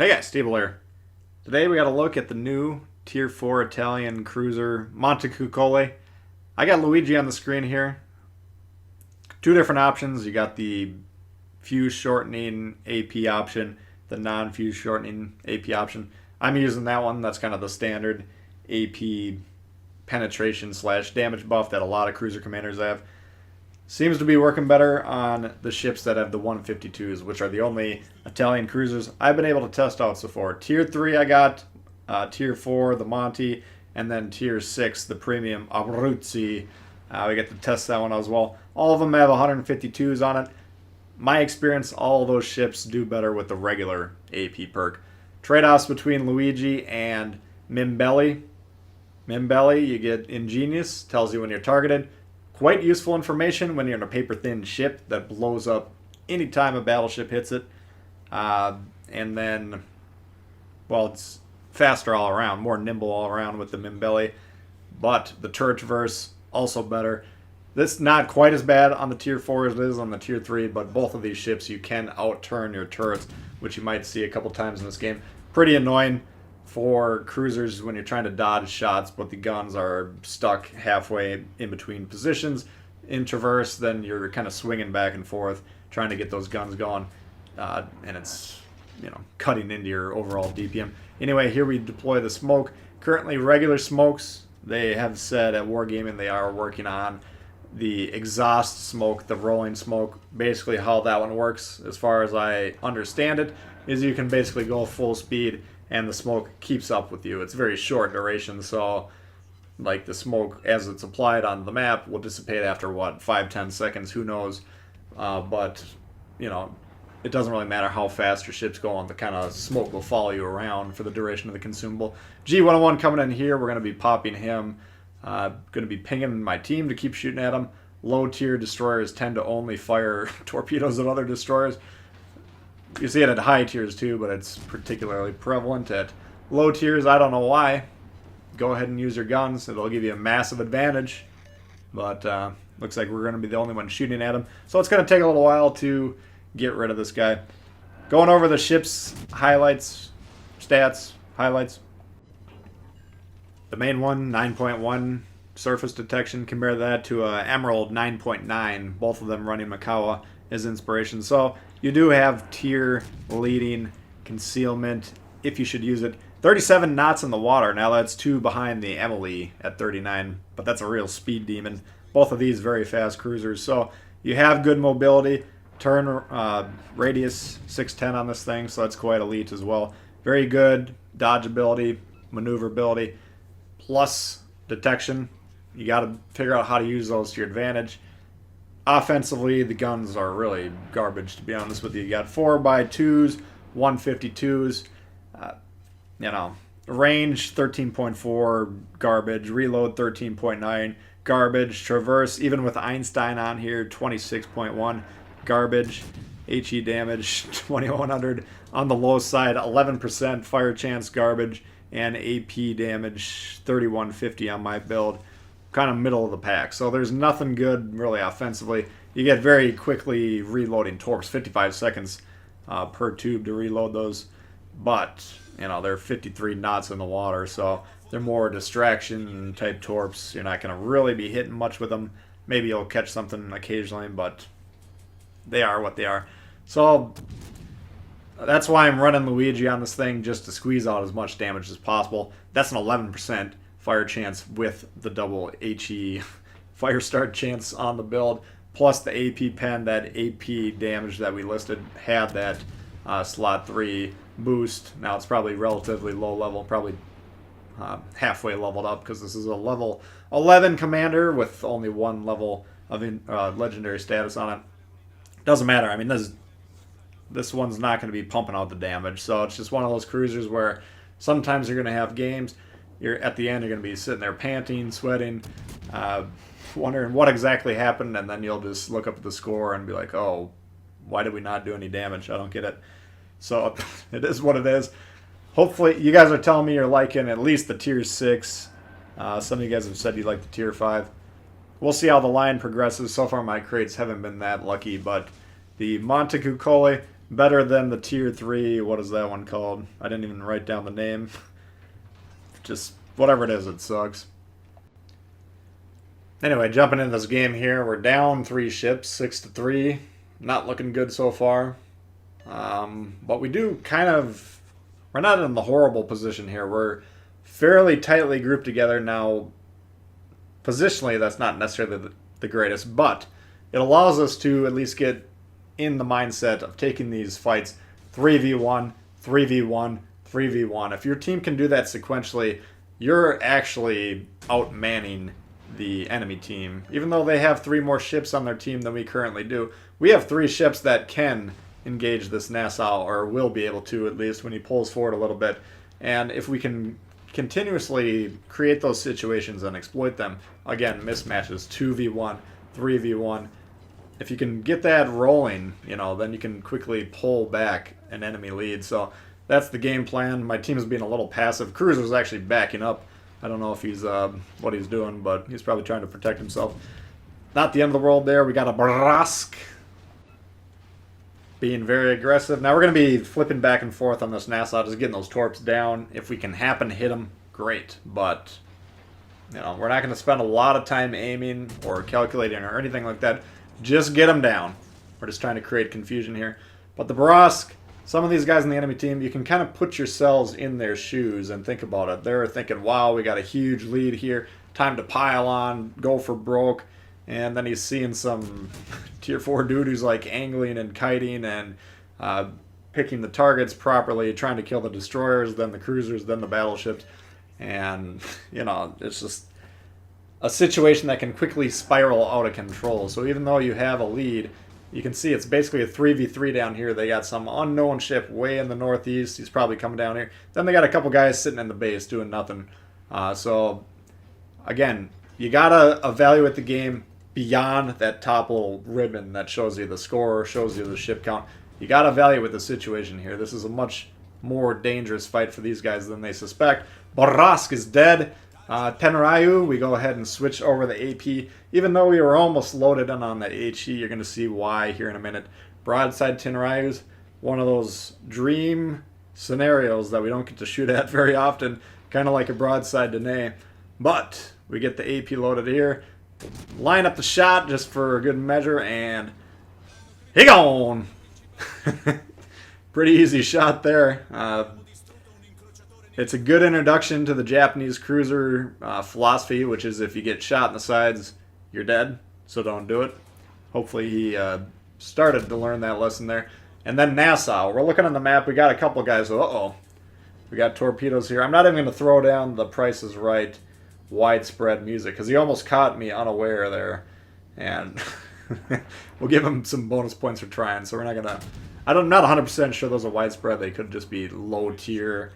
Hey guys, Steve here. Today we got to look at the new Tier 4 Italian Cruiser Montecuccoli. I got Luigi on the screen here. Two different options. You got the fuse shortening AP option, the non-fuse shortening AP option. I'm using that one. That's kind of the standard AP penetration slash damage buff that a lot of cruiser commanders have. Seems to be working better on the ships that have the 152s, which are the only Italian cruisers I've been able to test out so far. Tier 3 I got, Tier 4 the Monte, and then Tier 6 the premium Abruzzi. We get to test that one as well. All of them have 152s on it. My experience, all those ships do better with the regular AP perk. Trade-offs between Luigi and Mimbelli. Mimbelli, you get Ingenious, tells you when you're targeted. Quite useful information when you're in a paper-thin ship that blows up anytime a battleship hits it. And then, well, it's faster all around, more nimble all around with the Mimbelli. But the turret traverse, also better. This not quite as bad on the Tier 4 as it is on the Tier 3, but both of these ships you can outturn your turrets, which you might see a couple times in this game. Pretty annoying for cruisers when you're trying to dodge shots, but the guns are stuck halfway in between positions. In traverse, then you're kind of swinging back and forth, trying to get those guns going, and it's, cutting into your overall DPM. Anyway, here we deploy the smoke. Currently, regular smokes, they have said at Wargaming they are working on the exhaust smoke, the rolling smoke. Basically how that one works, as far as I understand it, is you can basically go full speed and the smoke keeps up with you. It's very short duration, so like the smoke as it's applied on the map will dissipate after what, 5-10 seconds, who knows. But it doesnn really matter how fast your ship's going, the kind of smoke will follow you around for the duration of the consumable. G101 coming in here, we're going to be popping him. Going to be pinging my team to keep shooting at him. Low tier destroyers tend to only fire torpedoes at other destroyers. You see it at high tiers too, but it's particularly prevalent at low tiers. I don't know why. Go ahead and use your guns. It'll give you a massive advantage. But looks like we're going to be the only one shooting at him. So it's going to take a little while to get rid of this guy. Going over the ship's highlights, stats, highlights. The main one, 9.1 surface detection. Compare that to Emerald 9.9. Both of them running Makawa as inspiration. So you do have tier leading concealment if you should use it. 37 knots in the water. Now that's 2 behind the Emily at 39, but that's a real speed demon. Both of these very fast cruisers. So you have good mobility. Turn radius 610 on this thing, so that's quite elite as well. Very good dodgeability, maneuverability, plus detection. You got to figure out how to use those to your advantage. Offensively, the guns are really garbage, to be honest with you. You got 4x2s, 152s, range 13.4, garbage, reload 13.9, garbage, traverse, even with Einstein on here, 26.1, garbage, HE damage, 2100, on the low side, 11% fire chance, garbage, and AP damage, 3150 on my build. Kind of middle of the pack. So there's nothing good really offensively. You get very quickly reloading torps, 55 seconds per tube to reload those. But, they're 53 knots in the water, so they're more distraction type torps. You're not going to really be hitting much with them. Maybe you'll catch something occasionally, but they are what they are. So that's why I'm running Luigi on this thing, just to squeeze out as much damage as possible. That's an 11% fire chance with the double HE fire start chance on the build, plus the AP pen. That AP damage that we listed had that slot 3 boost. Now it's probably relatively low level, probably halfway leveled up, because this is a level 11 commander with only 1 level of legendary status on it. Doesn't matter. I mean, this one's not going to be pumping out the damage, so it's just one of those cruisers where sometimes you're going to have games. At the end, you're going to be sitting there panting, sweating, wondering what exactly happened, and then you'll just look up at the score and be like, oh, why did we not do any damage? I don't get it. So it is what it is. Hopefully, you guys are telling me you're liking at least the Tier 6. Some of you guys have said you like the Tier 5. We'll see how the line progresses. So far, my crates haven't been that lucky, but the Montecuccoli, better than the tier 3, what is that one called? I didn't even write down the name. Just whatever it is, it sucks. Anyway, jumping into this game here, we're down 3 ships, 6-3. Not looking good so far. But we do kind of... We're not in the horrible position here. We're fairly tightly grouped together. Now, positionally, that's not necessarily the greatest, but it allows us to at least get in the mindset of taking these fights 3v1, 3v1, 3v1. If your team can do that sequentially, you're actually outmanning the enemy team. Even though they have 3 more ships on their team than we currently do, we have 3 ships that can engage this Nassau, or will be able to, at least when he pulls forward a little bit. And if we can continuously create those situations and exploit them, again, mismatches, 2v1, 3v1, if you can get that rolling, then you can quickly pull back an enemy lead. So that's the game plan. My team is being a little passive. Cruiser's actually backing up. I don't know if he's what he's doing, but he's probably trying to protect himself. Not the end of the world there. We got a Brask being very aggressive. Now we're going to be flipping back and forth on this Nassau, just getting those torps down. If we can happen to hit them, great. But, we're not going to spend a lot of time aiming or calculating or anything like that. Just get them down. We're just trying to create confusion here. But the Brask, some of these guys in the enemy team, you can kind of put yourselves in their shoes and think about it. They're thinking, wow, we got a huge lead here. Time to pile on, go for broke. And then he's seeing some tier 4 dude who's like angling and kiting and picking the targets properly, trying to kill the destroyers, then the cruisers, then the battleships. And, it's just a situation that can quickly spiral out of control. So even though you have a lead, you can see it's basically a 3v3 down here. They got some unknown ship way in the northeast. He's probably coming down here. Then they got a couple guys sitting in the base doing nothing. So, again, you got to evaluate the game beyond that top little ribbon that shows you the score, shows you the ship count. You got to evaluate the situation here. This is a much more dangerous fight for these guys than they suspect. Barask is dead. Tenrayu, we go ahead and switch over the AP. Even though we were almost loaded in on the HE, you're going to see why here in a minute. Broadside Tenrayu's one of those dream scenarios that we don't get to shoot at very often, kind of like a broadside Danae. But we get the AP loaded here. Line up the shot just for a good measure, and he gone. Pretty easy shot there. It's a good introduction to the Japanese cruiser philosophy, which is if you get shot in the sides, you're dead, so don't do it. Hopefully he started to learn that lesson there. And then Nassau. We're looking on the map. We got a couple guys. Uh-oh. We got torpedoes here. I'm not even going to throw down the Price is Right widespread music, because he almost caught me unaware there. And we'll give him some bonus points for trying, so we're not going to... I'm not 100% sure those are widespread. They could just be low-tier,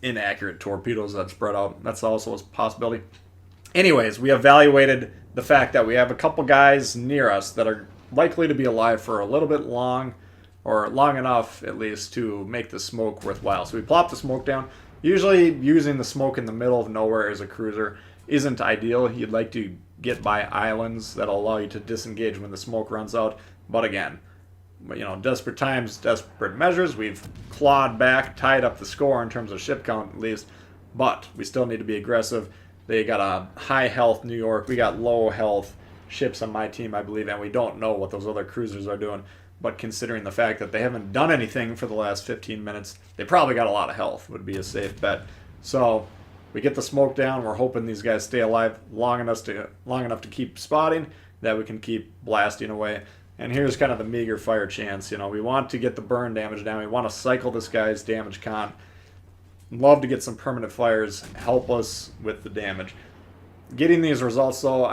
inaccurate torpedoes that spread out. That's also a possibility. Anyways, we evaluated the fact that we have a couple guys near us that are likely to be alive for a little bit long, or long enough, at least, to make the smoke worthwhile. So we plop the smoke down. Usually, using the smoke in the middle of nowhere as a cruiser isn't ideal. You'd like to get by islands that'll allow you to disengage when the smoke runs out. But again, desperate times, desperate measures. We've clawed back, tied up the score in terms of ship count at least, but we still need to be aggressive. They got a high health New York. We got low health ships on my team, I believe, and we don't know what those other cruisers are doing. But considering the fact that they haven't done anything for the last 15 minutes, they probably got a lot of health, would be a safe bet. So we get the smoke down. We're hoping these guys stay alive long enough to keep spotting, that we can keep blasting away. And here's kind of the meager fire chance. We want to get the burn damage down. We want to cycle this guy's damage con. Love to get some permanent fires, help us with the damage. Getting these results, though,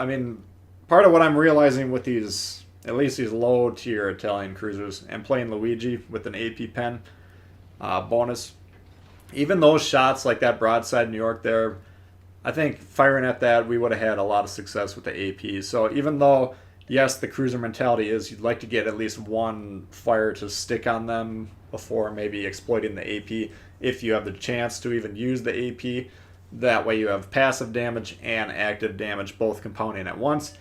part of what I'm realizing with these, at least these low-tier Italian cruisers, and playing Luigi with an AP pen bonus, even those shots like that broadside New York there, I think firing at that, we would have had a lot of success with the AP. So even though, yes, the cruiser mentality is you'd like to get at least one fire to stick on them before maybe exploiting the AP, if you have the chance to even use the AP. That way you have passive damage and active damage both compounding at once.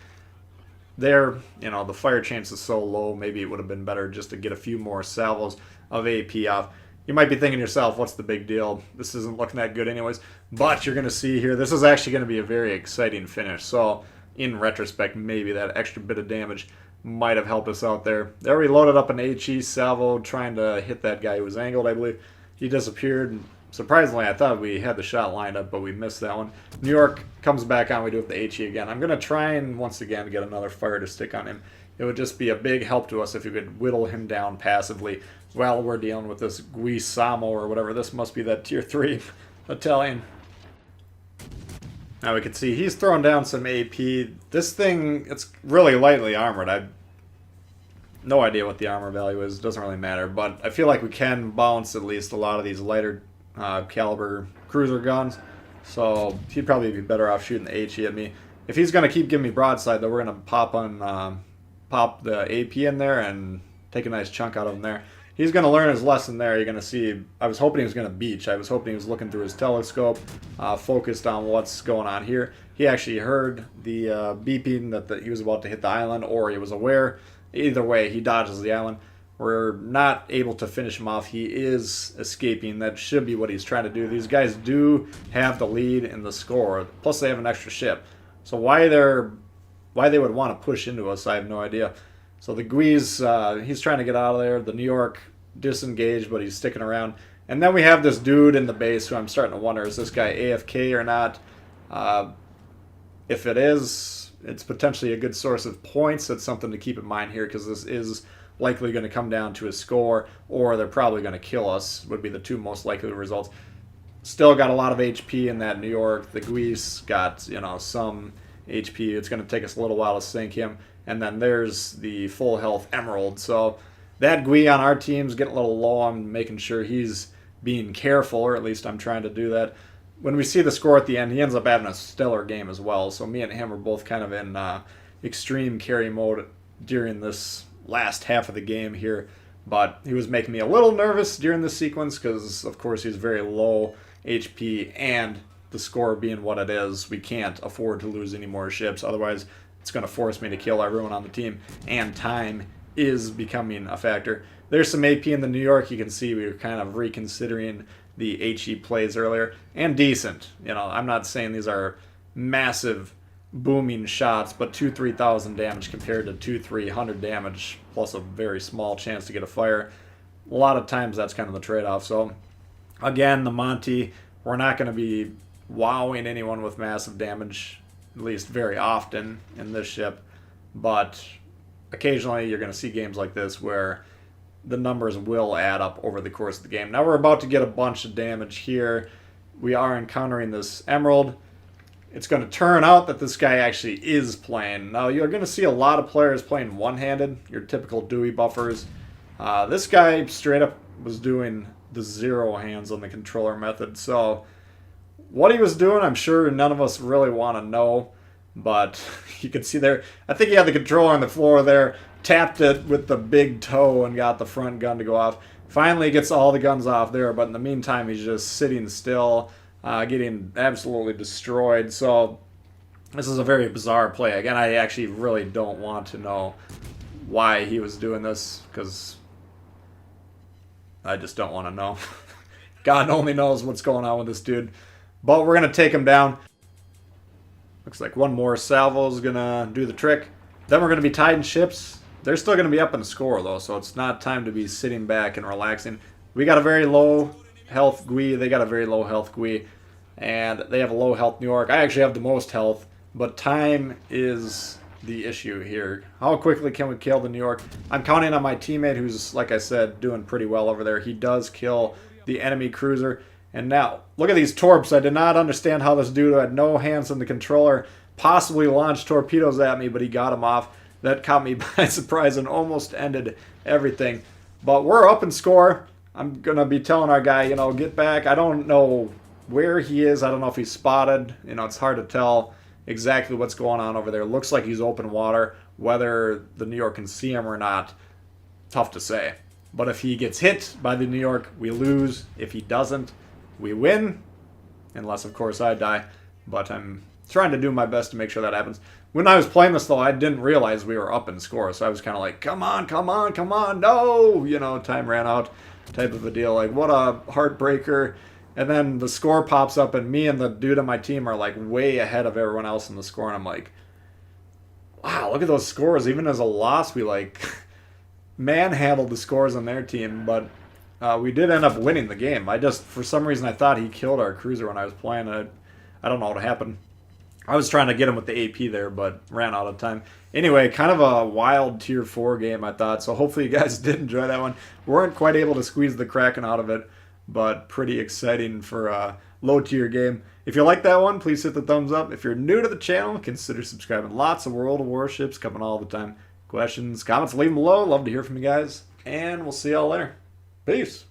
there, the fire chance is so low, maybe it would have been better just to get a few more salvos of AP off. You might be thinking to yourself, what's the big deal? This isn't looking that good anyways. But you're going to see here, this is actually going to be a very exciting finish. So in retrospect, maybe that extra bit of damage might have helped us out there. There we loaded up an HE salvo trying to hit that guy who was angled, I believe. He disappeared. Surprisingly, I thought we had the shot lined up, but we missed that one. New York comes back on. We do it with the HE again. I'm going to try and, once again, get another fire to stick on him. It would just be a big help to us if we could whittle him down passively while we're dealing with this Guisamo or whatever. This must be that tier 3 Italian. Now we can see he's throwing down some AP. This thing, it's really lightly armored. I no idea what the armor value is. It doesn't really matter. But I feel like we can bounce at least a lot of these lighter caliber cruiser guns. So he'd probably be better off shooting the HE at me. If he's going to keep giving me broadside, though, we're going to pop the AP in there and take a nice chunk out of him there. He's going to learn his lesson there. You're going to see, I was hoping he was going to beach. I was hoping he was looking through his telescope, focused on what's going on here. He actually heard the beeping that he was about to hit the island, or he was aware. Either way, he dodges the island. We're not able to finish him off. He is escaping. That should be what he's trying to do. These guys do have the lead in the score. Plus, they have an extra ship. So why they would want to push into us, I have no idea. So the Guise, he's trying to get out of there. The New York disengaged, but he's sticking around. And then we have this dude in the base who I'm starting to wonder, is this guy AFK or not? If it is, it's potentially a good source of points. That's something to keep in mind here, because this is likely going to come down to a score, or they're probably going to kill us, would be the two most likely results. Still got a lot of HP in that New York. The Guise got, some HP. It's going to take us a little while to sink him. And then there's the full health Emerald. So that Gui on our team's getting a little low. I'm making sure he's being careful, or at least I'm trying to do that. When we see the score at the end, he ends up having a stellar game as well. So me and him are both kind of in extreme carry mode during this last half of the game here. But he was making me a little nervous during this sequence because, of course, he's very low HP, and the score being what it is, we can't afford to lose any more ships. Otherwise, it's going to force me to kill everyone on the team, and time is becoming a factor. There's some AP in the New York. You can see we were kind of reconsidering the HE plays earlier, and decent. I'm not saying these are massive booming shots, but 2,000-3,000 damage compared to 2,300 damage plus a very small chance to get a fire. A lot of times that's kind of the trade-off. So again, the Monty, we're not going to be wowing anyone with massive damage, at least very often in this ship, but occasionally you're going to see games like this where the numbers will add up over the course of the game. Now we're about to get a bunch of damage here. We are encountering this Emerald. It's going to turn out that this guy actually is playing. Now you're going to see a lot of players playing one-handed, your typical Dewey buffers. This guy straight up was doing the zero hands on the controller method, so what he was doing, I'm sure none of us really want to know, but you can see there, I think he had the controller on the floor there, tapped it with the big toe and got the front gun to go off. Finally gets all the guns off there, but in the meantime he's just sitting still, getting absolutely destroyed. So this is a very bizarre play. Again, I actually really don't want to know why he was doing this, because I just don't want to know. God only knows what's going on with this dude. But we're going to take him down. Looks like one more salvo is going to do the trick. Then we're going to be tied in ships. They're still going to be up in the score, though, so it's not time to be sitting back and relaxing. We got a very low health Gui. They got a very low health Gui. And they have a low health New York. I actually have the most health, but time is the issue here. How quickly can we kill the New York? I'm counting on my teammate who's, like I said, doing pretty well over there. He does kill the enemy cruiser. And now, look at these torps. I did not understand how this dude who had no hands on the controller possibly launched torpedoes at me, but he got them off. That caught me by surprise and almost ended everything. But we're up in score. I'm going to be telling our guy, get back. I don't know where he is. I don't know if he's spotted. It's hard to tell exactly what's going on over there. Looks like he's open water. Whether the New York can see him or not, tough to say. But if he gets hit by the New York, we lose. If he doesn't, we win, unless, of course, I die. But I'm trying to do my best to make sure that happens. When I was playing this, though, I didn't realize we were up in score, so I was kind of like, come on, come on, come on, no! You know, time ran out type of a deal. Like, what a heartbreaker. And then the score pops up, and me and the dude on my team are, like, way ahead of everyone else in the score, and I'm like, wow, look at those scores. Even as a loss, we, like, manhandled the scores on their team, but we did end up winning the game. For some reason, I thought he killed our cruiser when I was playing. I don't know what happened. I was trying to get him with the AP there, but ran out of time. Anyway, kind of a wild Tier 4 game, I thought, so hopefully you guys did enjoy that one. We weren't quite able to squeeze the Kraken out of it, but pretty exciting for a low-tier game. If you like that one, please hit the thumbs up. If you're new to the channel, consider subscribing. Lots of World of Warships coming all the time. Questions, comments, leave them below. Love to hear from you guys, and we'll see y'all later. Peace.